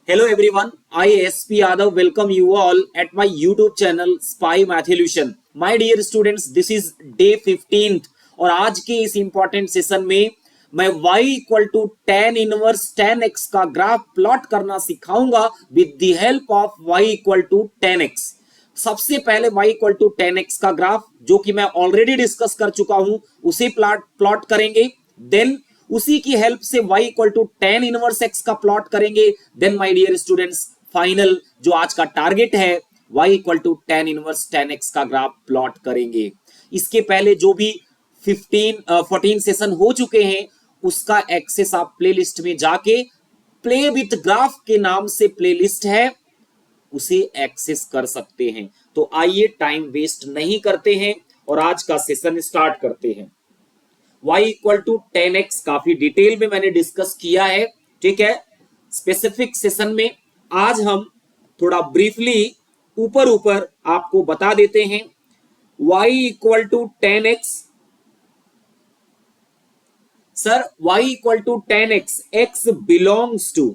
Hello everyone, I SP Yadav welcome you all at my YouTube channel Spy Matholution. My dear students, this is day 15th और आज के इस important session में मैं y equal to tan inverse tan x का graph plot करना सिखाऊंगा with the help of y equal to tan x. सबसे पहले y equal to tan x का ग्राफ जो कि मैं ऑलरेडी डिस्कस कर चुका हूं उसे प्लॉट करेंगे. देन उसी की हेल्प से y equal to tan inverse x का प्लॉट करेंगे. Then my dear students, final जो आज का टारगेट है y equal to tan inverse tan x का ग्राफ प्लॉट करेंगे. इसके पहले जो भी 14 सेशन हो चुके हैं उसका एक्सेस आप प्लेलिस्ट में जाके प्ले विथ ग्राफ के नाम से प्लेलिस्ट है उसे एक्सेस कर सकते हैं. तो आइए टाइम वेस्ट नहीं करते हैं और आज का सेशन स्टार्ट करते हैं. y equal to tan x काफी डिटेल में मैंने डिस्कस किया है, ठीक है. स्पेसिफिक सेशन में आज हम थोड़ा ब्रीफली ऊपर ऊपर आपको बता देते हैं. y equal to tan x, sir y equal to tan x, x belongs to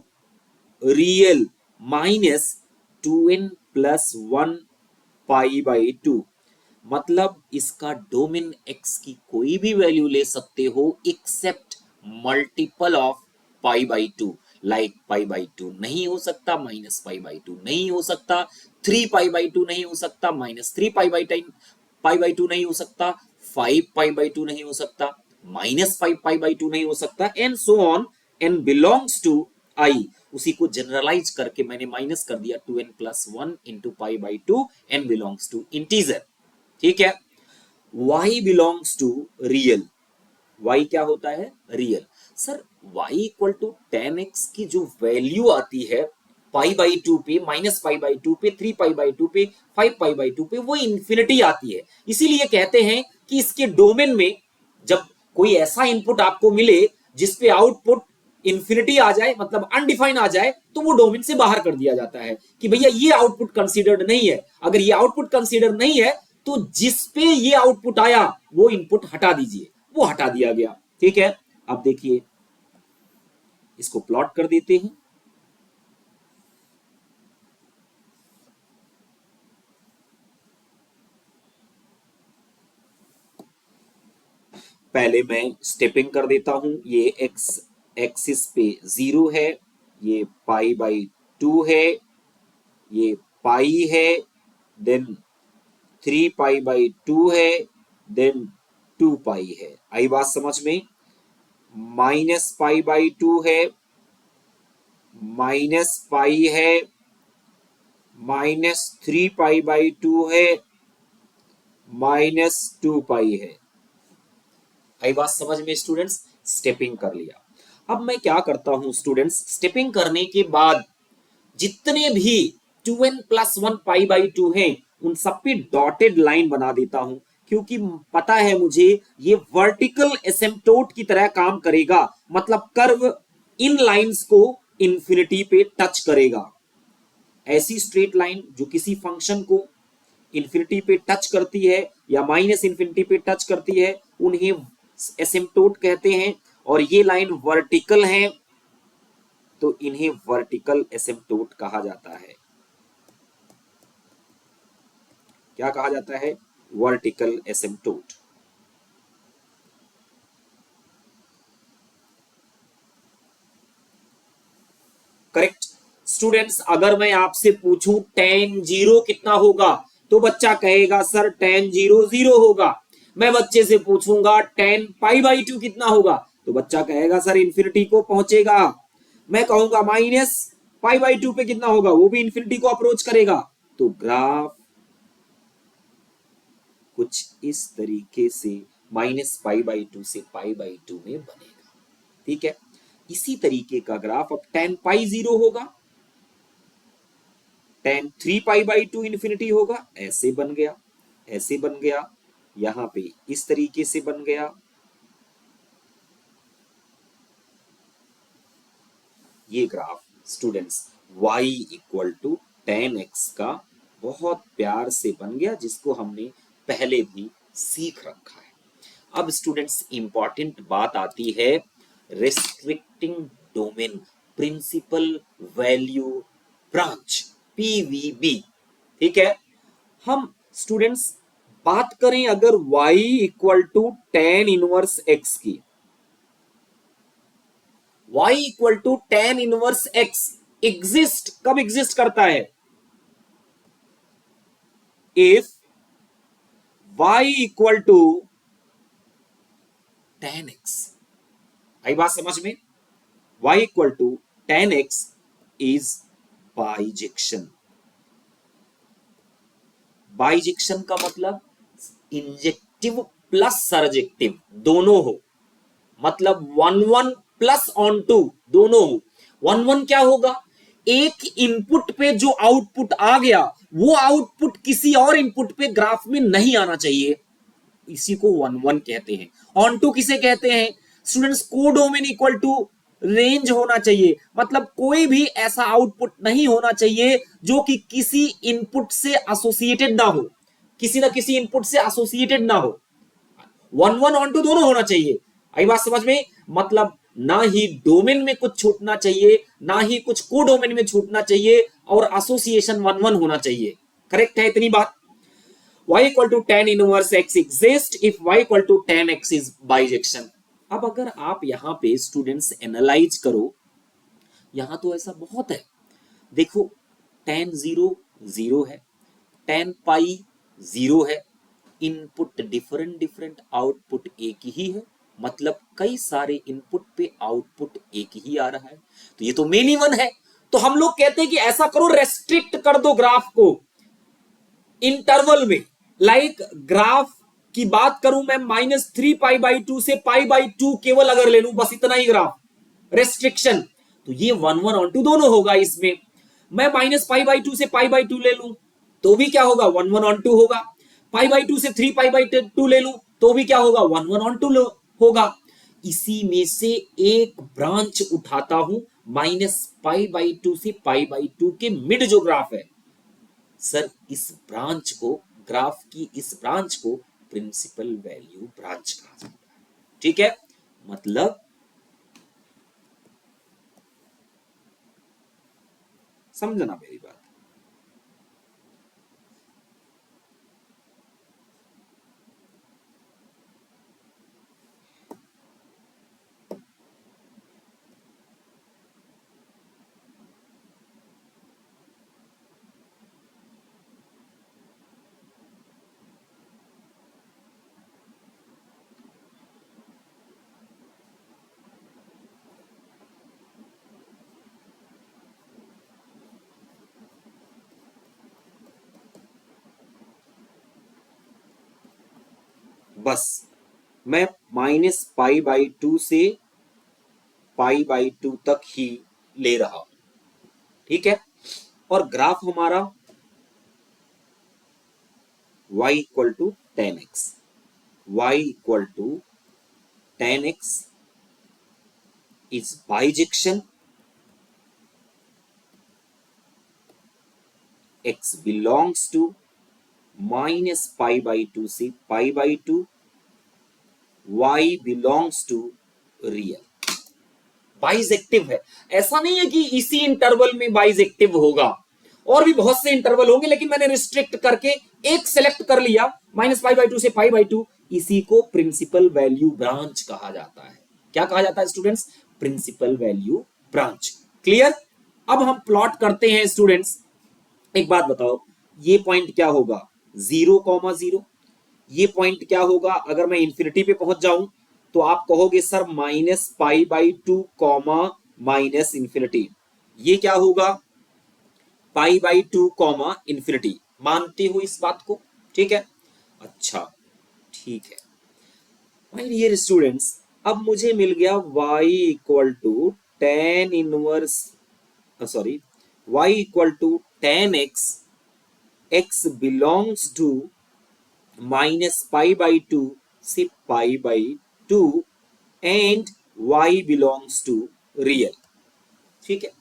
real minus 2n plus 1 pi by 2. मतलब इसका डोमेन x की कोई भी वैल्यू ले सकते हो except multiple of pi by 2. Like pi by 2 नहीं हो सकता, माइनस पाई बाई 2 नहीं हो सकता, 3 पाई बाई 2 नहीं हो सकता, माइनस 3 पाई बाई 2 नहीं हो सकता, 5 पाई बाई 2 नहीं हो सकता, माइनस 5 पाई बाई 2 नहीं हो सकता, and so on. And belongs to I, उसी को जनरलाइज करके मैंने माइनस कर दिया 2n plus 1 into pi by 2 and belongs to integer. ठीक है. y belongs to real, y क्या होता है? Real. Sir y equal to tan x की जो वैल्यू आती है पाई बाई 2 पे, माइनस पाई बाई 2 पे, 3 पाई बाई 2 पे, 5 पाई बाई 2 पे, वो इंफिनिटी आती है. इसीलिए कहते हैं कि इसके डोमेन में जब कोई ऐसा इनपुट आपको मिले जिसपे आउटपुट इंफिनिटी आ जाए, मतलब अनडिफाइन आ जाए, तो वो डोमेन से बाहर कर दिया जाता है कि भैया ये आउटपुट कंसीडर्ड नहीं है. अगर ये आउटपुट कंसीडर नहीं है तो जिसपे ये आउटपुट आया वो इनपुट हटा दीजिए. वो हटा दिया गया. ठीक है. अब देखिए इसको प्लॉट कर देते हैं. पहले मैं स्टेपिंग कर देता हूं. ये एक्स एक्सिस पे 0 है, ये पाई बाई 2 है, ये पाई है, देन 3 पाई बाई 2 है, देन 2 पाई है. आई बात समझ में? माइनस पाई बाई 2 है, माइनस पाई है, माइनस 3 पाई बाई 2 है, माइनस 2 पाई है. आई बात समझ में स्टूडेंट्स? स्टेपिंग कर लिया. अब मैं क्या करता हूं स्टूडेंट्स, स्टेपिंग करने के बाद जितने भी 2n प्लस 1 पाई बाई 2 हैं उन सब पे डॉटेड लाइन बना देता हूं, क्योंकि पता है मुझे ये वर्टिकल एसिम्पटोट की तरह काम करेगा. मतलब कर्व इन लाइंस को इंफिनिटी पे टच करेगा. ऐसी स्ट्रेट लाइन जो किसी फंक्शन को इंफिनिटी पे टच करती है या माइनस इंफिनिटी पे टच करती है उन्हें एसिम्पटोट कहते हैं. और ये लाइन वर्टिकल है तो इन्हें वर्टिकल एसिम्पटोट कहा जाता है. क्या कहा जाता है? Vertical asymptote. Correct students. अगर मैं आपसे पूछूं tan 0 कितना होगा तो बच्चा कहेगा सर tan 0 0 होगा. मैं बच्चे से पूछूंगा tan पाई बाई 2 कितना होगा तो बच्चा कहेगा सर इंफिनिटी को पहुंचेगा. मैं कहूंगा माइनस पाई बाई 2 पे कितना होगा, वो भी इंफिनिटी को अप्रोच करेगा. तो ग्राफ कुछ इस तरीके से माइनस पाई बाई 2 से पाई बाई 2 में बनेगा. ठीक है. इसी तरीके का ग्राफ अब tan पाई 0 होगा, tan 3 पाई बाई 2 इंफिनिटी होगा. ऐसे बन गया, ऐसे बन गया, यहां पे इस तरीके से बन गया. ये graph students y equal to tan x का बहुत प्यार से बन गया, जिसको हमने पहले भी सीख रखा है. अब स्टूडेंट्स इंपॉर्टेंट बात आती है, restricting domain, principal value branch, PVB. ठीक है, हम स्टूडेंट्स बात करें अगर y equal to tan inverse x की, y equal to tan inverse x exist कब एग्जिस्ट करता है? If y equal to tan x, आई बात समझ में? y equal to tan x is bijection. Bijection का मतलब इंजेक्टिव प्लस सर्जेक्टिव दोनों हो, मतलब one one plus onto दोनों हो। वन वन क्या होगा? एक इनपुट पे जो आउटपुट आ गया वो आउटपुट किसी और इनपुट पे ग्राफ में नहीं आना चाहिए, इसी को वन वन कहते हैं। ऑन टू किसे कहते हैं students? Codomain equal to range होना चाहिए, मतलब कोई भी ऐसा आउटपुट नहीं होना चाहिए जो कि किसी इनपुट से एसोसिएटेड ना हो, किसी ना किसी इनपुट से एसोसिएटेड ना हो। वन वन ऑन टू दोनों होना चाहिए। आई बात समझ में? मतलब ना ही डोमेन में कुछ छूटना चाहिए, ना ही कुछ कोडोमेन में छूटना चाहिए, और एसोसिएशन वन वन होना चाहिए। करेक्ट है इतनी बात? y equal to tan inverse x exist if y equal to tan x is bijection। अब अगर आप यहां पे स्टूडेंट्स एनालाइज करो, यहां तो ऐसा बहुत है। देखो tan जीरो जीरो है, tan पाई जीरो है, इनपुट डिफरेंट डिफरेंट आउटपुट एक ही है, मतलब कई सारे इनपुट पे आउटपुट एक ही आ रहा है, तो ये तो मेन इवन है। तो हम लोग कहते हैं कि ऐसा करो, रेस्ट्रिक्ट कर दो ग्राफ को इंटरवल में। लाइक ग्राफ की बात करूं मैं -3π/2 से π/2 केवल अगर ले लूं, बस इतना ही ग्राफ रेस्ट्रिक्शन, तो ये वन वन ऑन टू दोनों होगा। इसमें मैं -π/2 से π/2 ले लूं तो भी क्या होगा? वन वन ऑन टू होगा। π/2 से 3π/2 ले लूं तो भी क्या होगा? वन वन ऑन टू होगा। इसी में से एक ब्रांच उठाता हूं -π/2 से π/2 के मिड जो ग्राफ है, सर इस ब्रांच को, ग्राफ की इस ब्रांच को प्रिंसिपल वैल्यू ब्रांच कहा जाता है। ठीक है, मतलब समझना मेरी बात। बस मैं -π/2 से π/2 तक ही ले रहा हूं। ठीक है, और ग्राफ हमारा y equal to tan x, y equal to tan x is bijection, x belongs to -π/2 से π/2, y belongs to real. Bijective है, ऐसा नहीं है कि इसी इंटरवल में बाइजेक्टिव होगा, और भी बहुत से इंटरवल होंगे, लेकिन मैंने रिस्ट्रिक्ट करके एक सेलेक्ट कर लिया -π/2 से π/2। इसी को प्रिंसिपल वैल्यू ब्रांच कहा जाता है। क्या कहा जाता है students? Principal value branch. Clear? अब हम प्लॉट करते हैं स्टूडेंट्स। एक बात बताओ, ये पॉइंट क्या होगा? 0,0। ये पॉइंट क्या होगा अगर मैं इंफिनिटी पे पहुंच जाऊं? तो आप कहोगे सर -π/2 माइनस इंफिनिटी, ये क्या होगा? π/2 इंफिनिटी। मानते हो इस बात को? ठीक है, अच्छा ठीक है माय डियर स्टूडेंट्स, अब मुझे मिल गया y equal to ten inverse, sorry y equal to tan x, x belongs to -π/2 से π/2 and y belongs to real. ठीक है,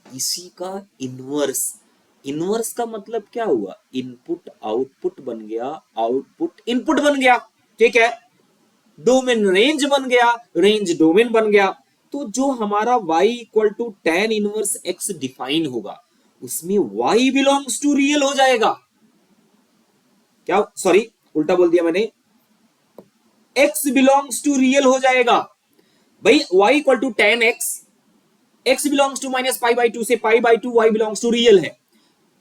इसी का इनवर्स। इनवर्स का मतलब क्या हुआ? इनपुट आउटपुट बन गया, आउटपुट इनपुट बन गया। ठीक है, डोमेन रेंज बन गया, रेंज डोमेन बन गया। तो जो हमारा y equal to tan inverse x define होगा उसमें y बिलोंग्स टू रियल हो जाएगा। क्या, सॉरी उल्टा बोल दिया मैंने, x बिलोंग्स टू रियल हो जाएगा भाई। y equal to tan x belongs to minus pi by two से pi by two y belongs to real है।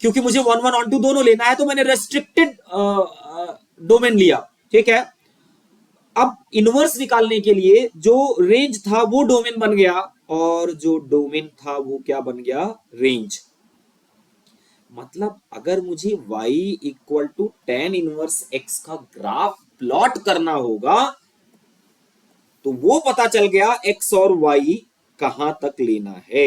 क्योंकि मुझे वन वन ऑन टू दोनों लेना है तो मैंने रेस्ट्रिक्टेड डोमेन लिया, ठीक है। अब इनवर्स निकालने के लिए जो रेंज था वो डोमेन बन गया और जो डोमेन था वो क्या बन गया, रेंज। मतलब अगर मुझे y equal to tan inverse x का ग्राफ प्लॉट करना होगा तो वो पता चल गया x और y कहां तक लेना है।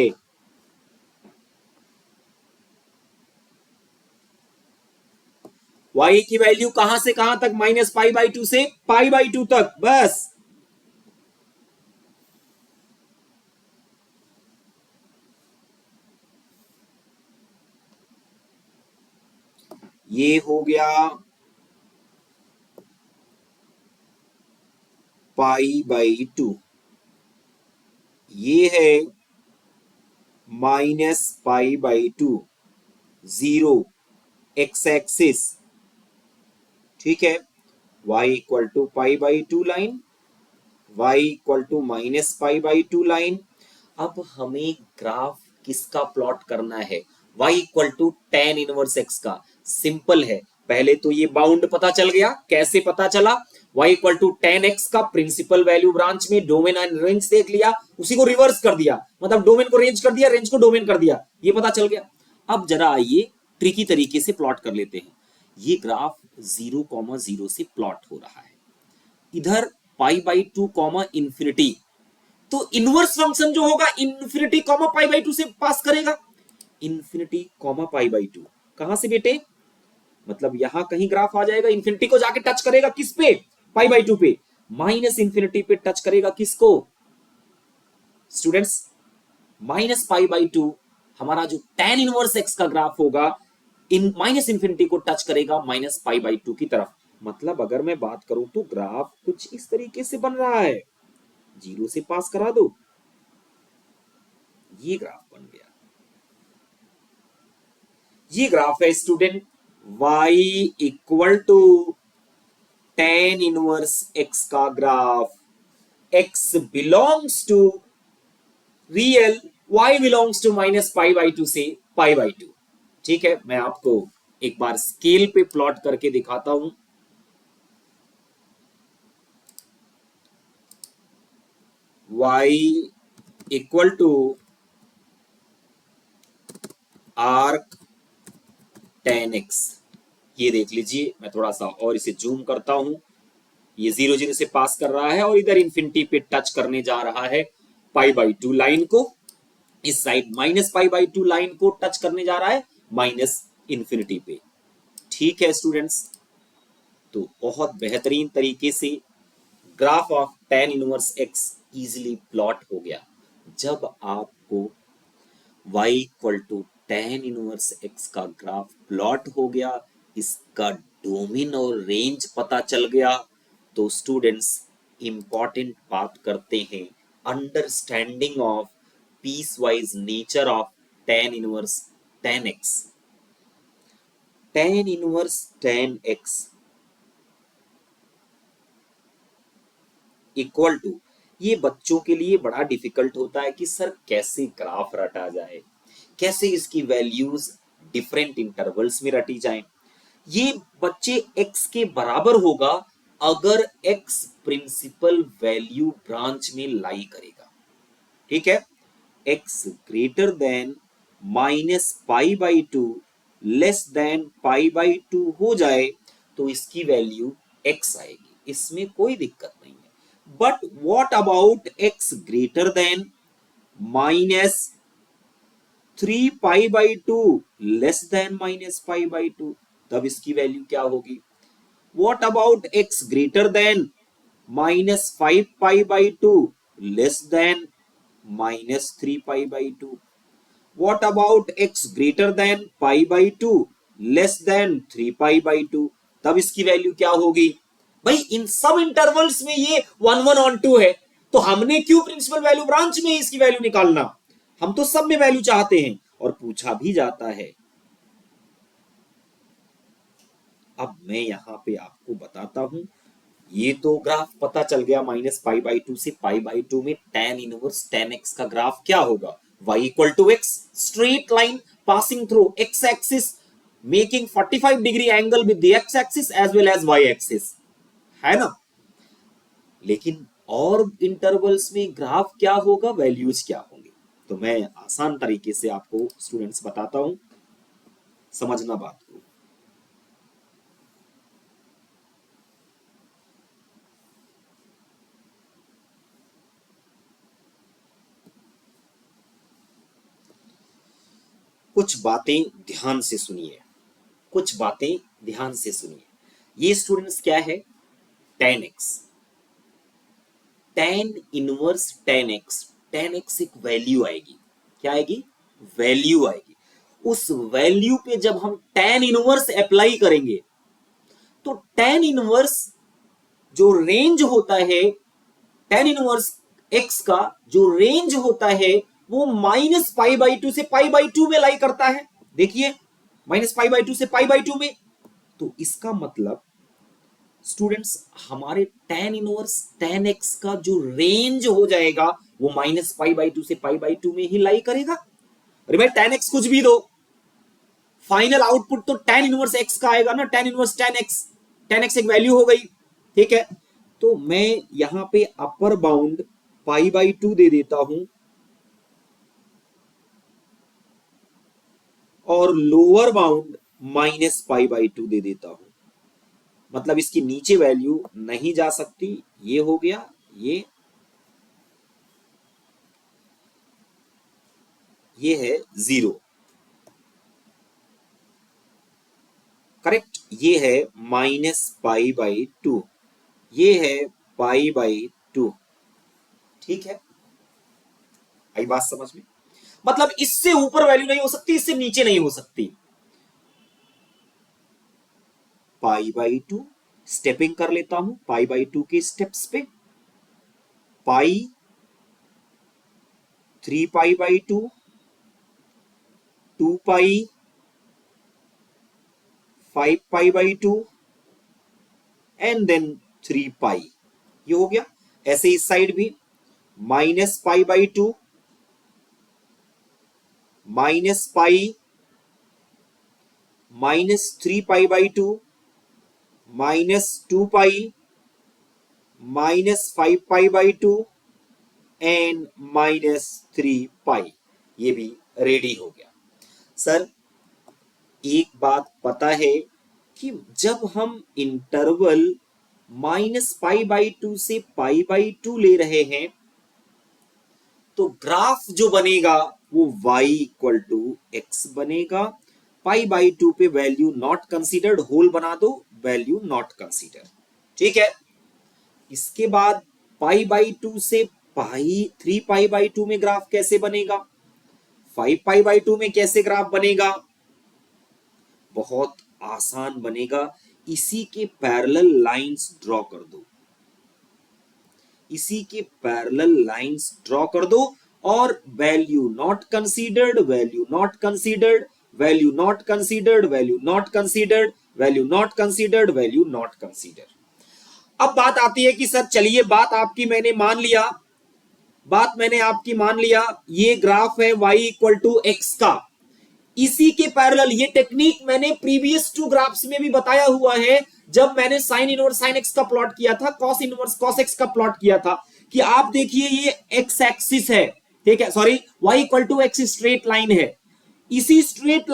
y की वैल्यू कहां से कहां तक, माइनस पाई बाई टू से पाई बाई टू तक, बस। ये हो गया पाई बाई टू, ये है minus pi by two, zero x axis, ठीक है। y equal to pi by two line, y equal to minus pi by two line. अब हमें ग्राफ किसका प्लॉट करना है, y equal to tan inverse x का। सिंपल है, पहले तो ये बाउंड पता चल गया। कैसे पता चला, y equal to tan x का प्रिंसिपल वैल्यू ब्रांच में डोमेन एंड रेंज देख लिया, उसी को रिवर्स कर दिया, मतलब डोमेन को रेंज कर दिया, रेंज को डोमेन कर दिया, ये पता चल गया। अब जरा आइए ट्रिकी तरीके से प्लॉट कर लेते हैं। ये ग्राफ 0,0 से प्लॉट हो रहा है, इधर पाई बाई टू कॉमा इंफिनिटी, तो इनवर्स फंक्शन जो होगा infinity comma pi by two से पास करेगा। Infinity comma pi by to कहां से बेटे, मतलब यहां कहीं ग्राफ आ जाएगा, इंफिनिटी को जाके टच करेगा किस पे, पाई बाई टू पे, माइनस इंफिनिटी पे टच करेगा किसको students, minus pi by to. हमारा जो टेन इनवर्स एक्स का ग्राफ होगा इन माइनस इंफिनिटी को टच करेगा माइनस पाई बाई टू की तरफ। मतलब अगर मैं बात करूं तो ग्राफ कुछ इस तरीके से बन रहा है, जीरो से पास करा दो, ये ग्राफ बन गया। ये ग्राफ है student y equal to tan inverse x का graph, x belongs to real, y belongs to minus pi by two से पाई बाई टू। ठीक है, मैं आपको एक बार स्केल पे प्लॉट करके दिखाता हूं। y equal to arc 10x, ये देख लीजिए, मैं थोड़ा सा और इसे जूम करता हूं, ये 0,0 से पास कर रहा है और इधर इंफिनिटी पे टच करने जा रहा है पाई बाई टू लाइन को, इस side minus pi by two line को टच करने जा रहा है माइनस इंफिनिटी पे। ठीक है स्टूडेंट्स, तो बहुत बेहतरीन तरीके से graph of tan inverse x easily plot हो गया। जब आपको y equal to tan inverse x का ग्राफ प्लॉट हो गया, इसका डोमेन और रेंज पता चल गया, तो स्टूडेंट्स इंपॉर्टेंट बात करते हैं, understanding of piecewise nature of tan inverse tan x. Tan inverse tan x equal to, ये बच्चों के लिए बड़ा डिफिकल्ट होता है कि सर कैसे ग्राफ रटा जाए, कैसे इसकी वैल्यूज डिफरेंट इंटरवल्स में रटी जाए। ये बच्चे x के बराबर होगा अगर x प्रिंसिपल वैल्यू ब्रांच में लाई करेगा। ठीक है, x greater than minus pi by to less than pi by to हो जाए तो इसकी वैल्यू x आएगी, इसमें कोई दिक्कत नहीं है। But what about x greater than minus 3 pi by to less than minus pi by to, तब इसकी वैल्यू क्या होगी। What about x greater than minus 5 pi by to less than minus 3 pi by to. What about x greater than pi by to less than 3 pi by to, तब इसकी value क्या होगी। भाई इन सब इंटरवल्स में ये 1 1 on 2 है, तो हमने क्यों प्रिंसिपल वैल्यू ब्रांच में इसकी वैल्यू निकालना, हम तो सब में वैल्यू चाहते हैं और पूछा भी जाता है। अब मैं यहां पे आपको बताता हूं, ये तो ग्राफ पता चल गया -π/2 से π/2 में tan इनवर्स tan x का ग्राफ क्या होगा, y = x, straight line passing through x axis making 45 degree angle with the x axis as well as y axis, है ना। लेकिन और इंटरवल्स में ग्राफ क्या होगा, वैल्यूज क्या होंगे, तो मैं आसान तरीके से आपको स्टूडेंट्स बताता हूं, समझना बात को। कुछ बातें ध्यान से सुनिए, कुछ बातें ध्यान से सुनिए। ये स्टूडेंट्स क्या है, tan x, tan inverse tan x, tan x एक वैल्यू आएगी, क्या आएगी, वैल्यू आएगी। उस वैल्यू पे जब हम tan इनवर्स अप्लाई करेंगे तो tan इनवर्स जो रेंज होता है, tan इनवर्स x का जो रेंज होता है वो -π/2 से π/2 में लाई करता है। देखिए -π/2 से π/2 में, तो इसका मतलब स्टूडेंट्स हमारे tan इनवर्स tan x का जो रेंज हो जाएगा वो -π/2 से π/2 में ही लाई करेगा। अरे भाई tan x कुछ भी दो, फाइनल आउटपुट तो tan इनवर्स x का आएगा ना, tan इनवर्स tan x एक वैल्यू हो गई, ठीक है। तो मैं यहां पे अपर बाउंड π/2 दे देता हूं और लोअर बाउंड -π/2 दे देता हूं, मतलब इसकी नीचे वैल्यू नहीं जा सकती, ये हो गया, ये है 0, करेक्ट, ये है -π/2, ये है π/2, ठीक है, आई बात समझ में। मतलब इससे ऊपर वैल्यू नहीं हो सकती, इससे नीचे नहीं हो सकती। π/2 स्टेपिंग कर लेता हूं, π/2 के स्टेप्स पे, पाई 3π/2, 2π, 5π/2 एंड देन 3π, ये हो गया। ऐसे इस साइड भी -π/2, -π, -3π/2, -2π, -5π/2 एंड -3π, ये भी रेडी हो गया। सर एक बात पता है कि जब हम इंटरवल -π/2 से π/2 ले रहे हैं तो ग्राफ जो बनेगा वो y = x बनेगा। π/2 पे वैल्यू नॉट कंसीडर्ड, होल बना दो, वैल्यू नॉट कंसीडर, ठीक है। इसके बाद π/2 से 3π/2 में ग्राफ कैसे बनेगा, 5π/2 में कैसे ग्राफ बनेगा, बहुत आसान बनेगा, इसी के पैरेलल लाइंस ड्रॉ कर दो, इसी के पैरेलल लाइंस ड्रॉ कर दो और value not considered, value not considered, value not considered, value not considered, value not considered, value not considered. अब बात आती है कि सर चलिए बात आपकी मैंने मान लिया, बात मैंने आपकी मान लिया, ये ग्राफ है y = x का, इसी के पैरेलल, ये टेक्निक मैंने प्रीवियस 2 ग्राफ्स में भी बताया हुआ है, जब मैंने साइन इनवर्स साइन x का प्लॉट किया था, कॉस इनवर्स कॉस x का प्लॉट किया था, कि आप देखिए ये x एक्सिस है, ठीक है, sorry y = x straight line है, इसी स्ट्रेट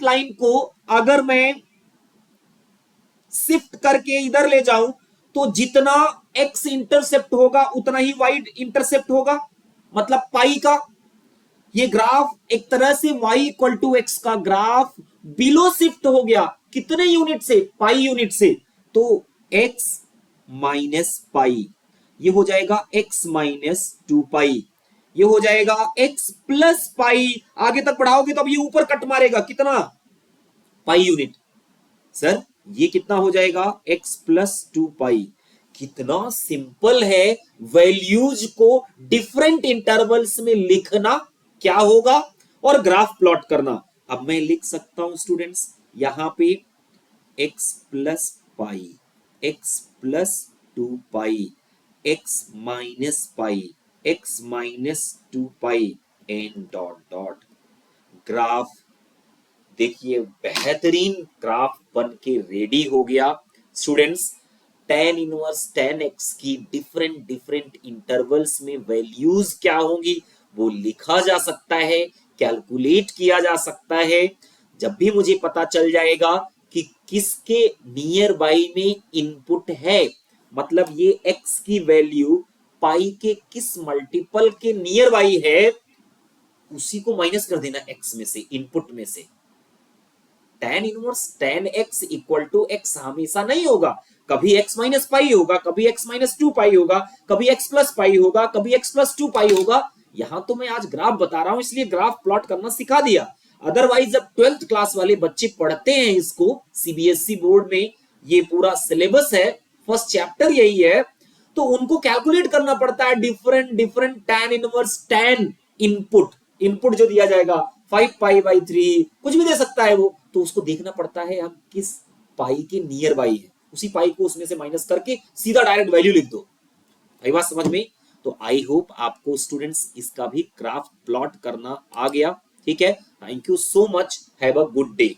लाइन को अगर मैं शिफ्ट करके इधर ले जाऊं तो जितना x इंटरसेप्ट होगा उतना ही y इंटरसेप्ट होगा, मतलब पाई का। ये ग्राफ एक तरह से y = x का ग्राफ बिलो शिफ्ट हो गया, कितने यूनिट से, पाई यूनिट से, तो x - पाई, ये हो जाएगा x - 2π, ये हो जाएगा x + पाई, आगे तक बढ़ाओगे तो अब ये ऊपर कट मारेगा, कितना, पाई यूनिट। सर ये कितना हो जाएगा, x + 2π, कितना सिंपल है वैल्यूज को डिफरेंट इंटरवल्स में लिखना क्या होगा और ग्राफ प्लॉट करना। अब मैं लिख सकता हूं स्टूडेंट्स यहां पे x plus pi, x plus 2 pi, x minus pi, x minus 2 pi and dot dot. Graph देखिए बेहतरीन ग्राफ बन के रेडी हो गया students. tan inverse tan x की डिफरेंट डिफरेंट इंटरवल्स में वैल्यूज क्या होंगी वो लिखा जा सकता है, कैलकुलेट किया जा सकता है। जब भी मुझे पता चल जाएगा कि किसके नियर बाई में इनपुट है, मतलब ये x की वैल्यू पाई के किस मल्टीपल के नियर बाई है, उसी को माइनस कर देना x में से, इनपुट में से। tan inverse tan x equal to x हमेशा नहीं होगा, कभी x माइनस पाई होगा, कभी x माइनस 2 पाई होगा, कभी x प्लस पाई होगा, कभी x प्लस 2 पाई होगा। यहां तो मैं आज ग्राफ बता रहा हूं इसलिए ग्राफ प्लॉट करना सिखा दिया। अदरवाइज जब 12th क्लास वाले बच्चे पढ़ते हैं इसको सीबीएसई बोर्ड में, ये पूरा सिलेबस है, फर्स्ट चैप्टर यही है, तो उनको कैलकुलेट करना पड़ता है different different tan inverse tan input, input जो दिया जाएगा 5 पाई/3 कुछ भी दे सकता है वो, तो उसको देखना पड़ता है हम किस पाई के नियर बाई है, उसी पाई को उसमें से माइनस करके सीधा डायरेक्ट वैल्यू लिख दो। भाई बात समझ में? तो आई होप आपको स्टूडेंट्स इसका भी ग्राफ प्लॉट करना आ गया। ठीक है, thank you so much, have a good day.